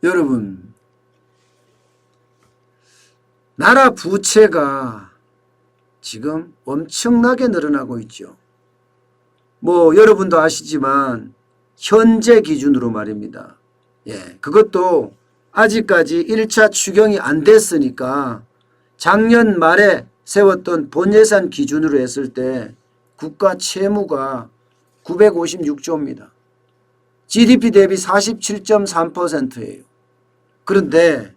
여러분, 나라 부채가 지금 엄청나게 늘어나고 있죠. 뭐 여러분도 아시지만 현재 기준으로 말입니다. 그것도 아직까지 1차 추경이 안 됐으니까 작년 말에 세웠던 본예산 기준으로 했을 때 국가 채무가 956조입니다. GDP 대비 47.3%예요. 그런데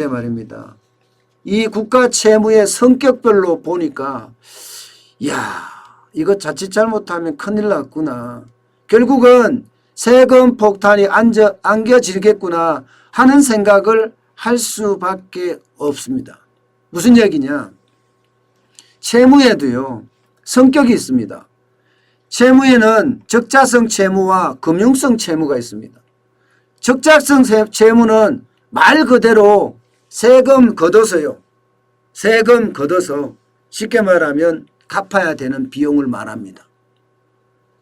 말입니다. 이 국가 채무의 성격별로 보니까 이거 자칫 잘못하면 큰일 났구나. 결국은 세금 폭탄이 안겨지겠구나 하는 생각을 할 수밖에 없습니다. 무슨 얘기냐? 채무에도요 성격이 있습니다. 채무에는 적자성 채무와 금융성 채무가 있습니다. 적자성 채무는 말 그대로 세금 걷어서요. 세금 걷어서 쉽게 말하면 갚아야 되는 비용을 말합니다.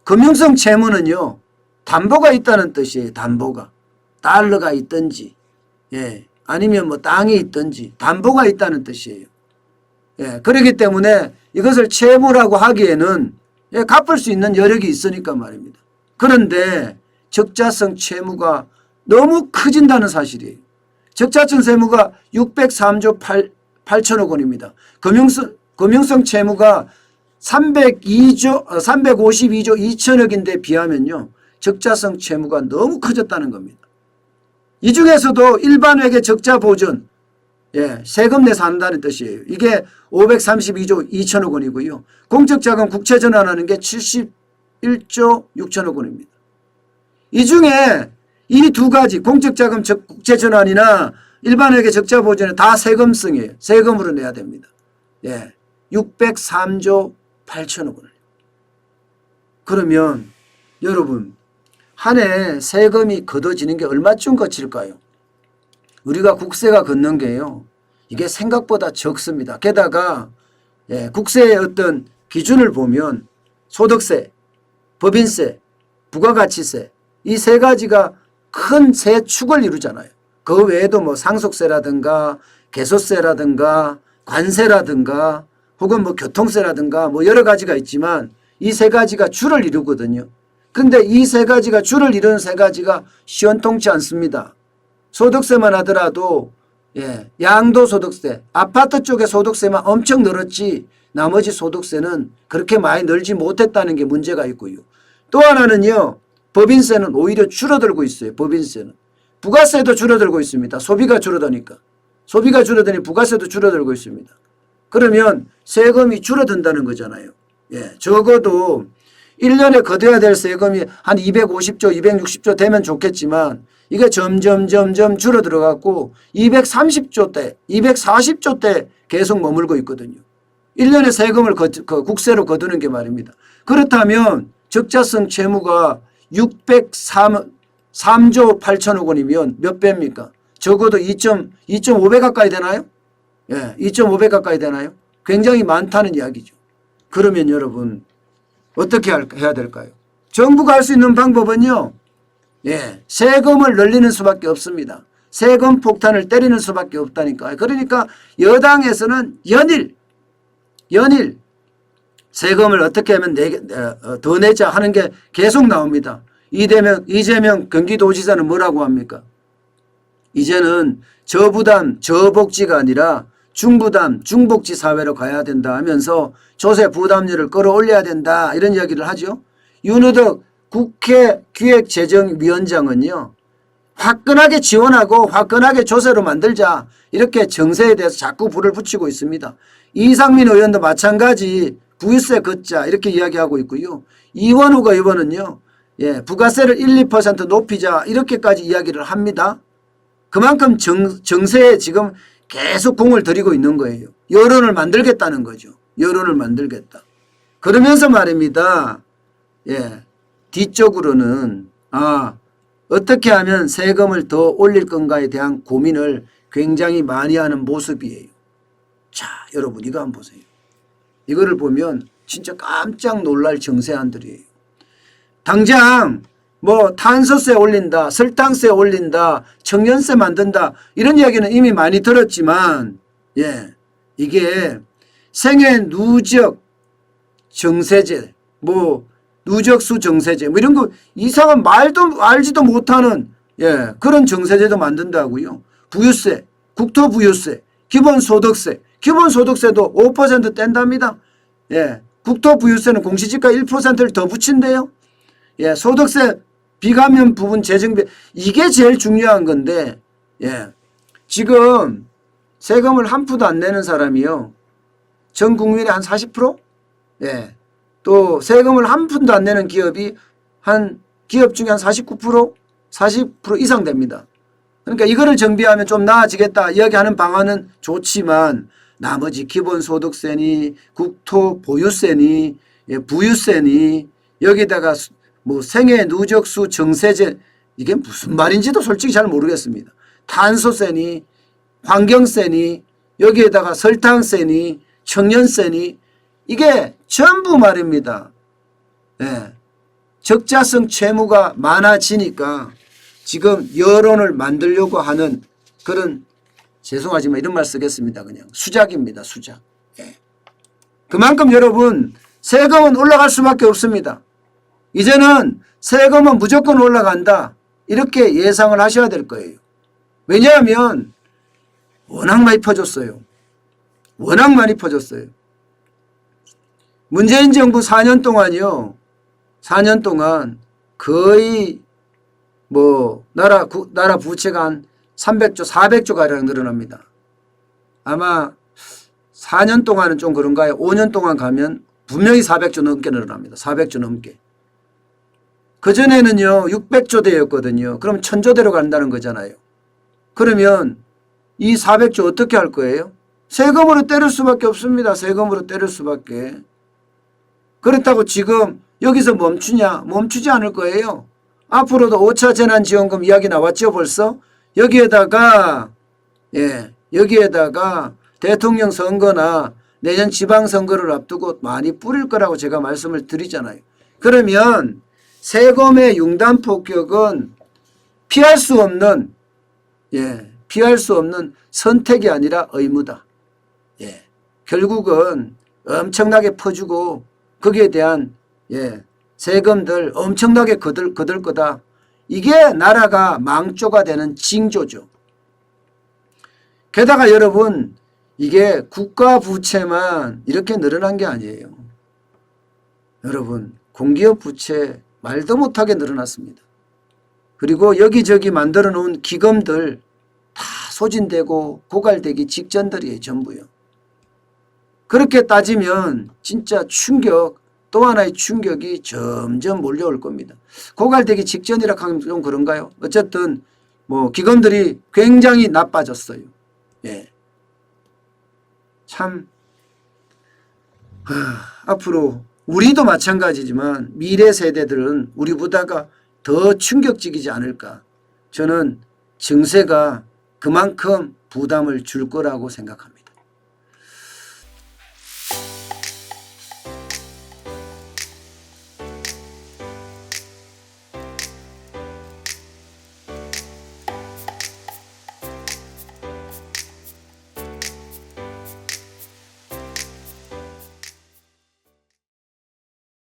금융성 채무는요. 담보가 있다는 뜻이에요. 담보가. 달러가 있든지 아니면 뭐 땅이 있든지 담보가 있다는 뜻이에요. 그렇기 때문에 이것을 채무라고 하기에는 갚을 수 있는 여력이 있으니까 말입니다. 그런데 적자성 채무가 너무 커진다는 사실이에요. 적자성 채무가 603조 8천억 원입니다. 금융성 채무가 352조 2천억인데 비하면요. 적자성 채무가 너무 커졌다는 겁니다. 이 중에서도 일반회계 적자 보전 세금 내서 한다는 뜻이에요. 이게 532조 2천억 원이고요. 공적자금 국채전환하는 게 71조 6천억 원입니다. 이 중에 이 두 가지 공적자금 국채전환이나 일반회계 적자 보전은 다 세금성이에요. 세금으로 내야 됩니다. 603조 8천억 원을. 그러면 여러분 한 해 세금이 걷어지는 게 얼마쯤 거칠까요? 우리가 국세가 걷는 게요. 이게 생각보다 적습니다. 게다가 국세의 어떤 기준을 보면 소득세, 법인세, 부가가치세 이 세 가지가 큰 세 축을 이루잖아요. 그 외에도 뭐 상속세라든가 개소세라든가 관세라든가 혹은 뭐 교통세라든가 뭐 여러 가지가 있지만 이 세 가지가 줄을 이루거든요. 근데 이 세 가지가 줄을 이루는 세 가지가 시원통치 않습니다. 소득세만 하더라도 양도소득세, 아파트 쪽의 소득세만 엄청 늘었지 나머지 소득세는 그렇게 많이 늘지 못했다는 게 문제가 있고요. 또 하나는요. 법인세는 오히려 줄어들고 있어요. 법인세는. 부가세도 줄어들고 있습니다. 소비가 줄어드니까. 소비가 줄어드니 부가세도 줄어들고 있습니다. 그러면 세금이 줄어든다는 거잖아요. 적어도 1년에 걷어야 될 세금이 한 250조, 260조 되면 좋겠지만 이게 점점 줄어들어 갖고 230조대, 240조대 계속 머물고 있거든요. 1년에 세금을 국세로 거두는 게 말입니다. 그렇다면 적자성 채무가 603조 8천억 원이면 몇 배입니까? 적어도 2.5배 가까이 되나요? 2.5배 가까이 되나요? 굉장히 많다는 이야기죠. 그러면 여러분 어떻게 해야 될까요? 정부가 할 수 있는 방법은요. 세금을 늘리는 수밖에 없습니다. 세금 폭탄을 때리는 수밖에 없다니까. 그러니까 여당에서는 연일 세금을 어떻게 하면 더 내자 하는 게 계속 나옵니다. 이재명 경기도지사는 뭐라고 합니까? 이제는 저부담 저복지가 아니라 중부담 중복지 사회로 가야 된다 하면서 조세 부담률을 끌어올려야 된다 이런 이야기를 하죠. 윤호덕 국회 기획재정위원장은요. 화끈하게 지원하고 화끈하게 조세로 만들자 이렇게 정세에 대해서 자꾸 불을 붙이고 있습니다. 이상민 의원도 마찬가지 부유세 걷자 이렇게 이야기하고 있고요. 이원욱 의원은요. 부가세를 1, 2% 높이자 이렇게까지 이야기를 합니다. 그만큼 정세에 지금 계속 공을 들이고 있는 거예요. 여론을 만들겠다는 거죠. 여론을 만들겠다. 그러면서 말입니다. 뒤쪽으로는 어떻게 하면 세금을 더 올릴 건가에 대한 고민을 굉장히 많이 하는 모습이에요. 자, 여러분 이거 한번 보세요. 이거를 보면 진짜 깜짝 놀랄 정세안들이에요. 당장 뭐 탄소세 올린다, 설탕세 올린다, 청년세 만든다 이런 이야기는 이미 많이 들었지만 이게 생애 누적 정세제 뭐 누적수 정세제 뭐 이런 거 이상한 말도 알지도 못하는 그런 정세제도 만든다고요. 부유세, 국토부유세, 기본소득세, 기본소득세도 5% 뗀답니다. 국토부유세는 공시지가 1%를 더 붙인대요. 소득세 비감면 부분 재정비 이게 제일 중요한 건데 지금 세금을 한 푼도 안 내는 사람이요. 전 국민의 한 40%? 또 세금을 한 푼도 안 내는 기업이 한 기업 중에 한 49%? 40% 이상 됩니다. 그러니까 이거를 정비하면 좀 나아지겠다 이야기하는 방안은 좋지만 나머지 기본소득세니 국토보유세니 부유세니 여기다가 뭐 생애 누적수 정세제 이게 무슨 말인지도 솔직히 잘 모르겠습니다. 탄소세니 환경세니 여기에다가 설탕세니 청년세니 이게 전부 말입니다. 적자성 채무가 많아지니까 지금 여론을 만들려고 하는 그런 죄송하지만 이런 말 쓰겠습니다. 그냥 수작입니다. 수작. 그만큼 여러분 세금은 올라갈 수밖에 없습니다. 이제는 세금은 무조건 올라간다. 이렇게 예상을 하셔야 될 거예요. 왜냐하면 워낙 많이 퍼졌어요. 워낙 많이 퍼졌어요. 문재인 정부 4년 동안요. 4년 동안 거의 뭐 나라 부채가 한 300조 400조 가량 늘어납니다. 아마 4년 동안은 좀 그런가요? 5년 동안 가면 분명히 400조 넘게 늘어납니다. 400조 넘게. 그전에는요 600조대였거든요. 그럼 1000조대로 간다는 거잖아요. 그러면 이 400조 어떻게 할 거예요? 세금으로 때릴 수밖에 없습니다. 세금으로 때릴 수밖에. 그렇다고 지금 여기서 멈추냐? 멈추지 않을 거예요. 앞으로도 5차 재난지원금 이야기 나왔죠 벌써? 여기에다가 대통령 선거나 내년 지방선거를 앞두고 많이 뿌릴 거라고 제가 말씀을 드리잖아요. 그러면 세금의 융단 폭격은 피할 수 없는 선택이 아니라 의무다. 결국은 엄청나게 퍼주고 거기에 대한 세금들 엄청나게 거들 거다. 이게 나라가 망조가 되는 징조죠. 게다가 여러분 이게 국가 부채만 이렇게 늘어난 게 아니에요. 여러분 공기업 부채 말도 못하게 늘어났습니다. 그리고 여기저기 만들어 놓은 기금들 다 소진되고 고갈되기 직전들이에요. 전부요. 그렇게 따지면 진짜 충격 또 하나의 충격이 점점 몰려올 겁니다. 고갈되기 직전이라 하면 좀 그런가요? 어쨌든 뭐 기금들이 굉장히 나빠졌어요. 참 앞으로 우리도 마찬가지지만 미래 세대들은 우리보다가 더 충격적이지 않을까. 저는 증세가 그만큼 부담을 줄 거라고 생각합니다.